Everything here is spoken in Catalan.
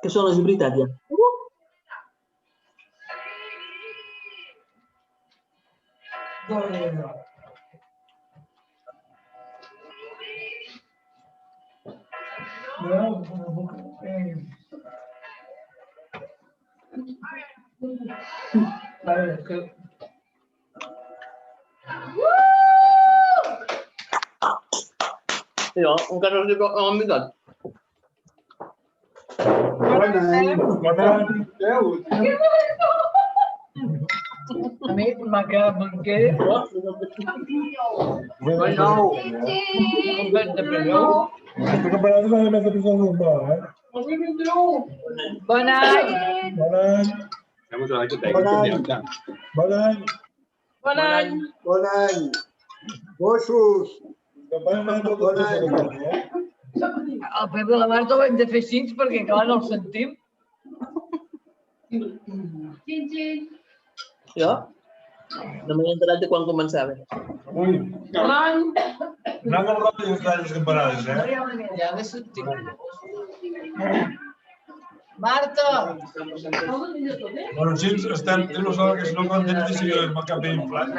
Que són les veritat, ja? Jo, encara no estic amb amigat. A mi m'ha quedat banquer. Estic preparant una de més de pizza normal, eh? Bon any! Bon any! Bon any! Bon any! Bon any! Gossos! Bon any! El Pep i la Marta ho hem de fer així perquè, clar, no el sentim. Jo? No m'he enterat de quan començava. Ui, Bon any! anant amb roba i les talles temperades, eh? Ja de sentir. Marta! Bueno, sí, estem, no sabem que si no quan tens decisió el cap ben inflat.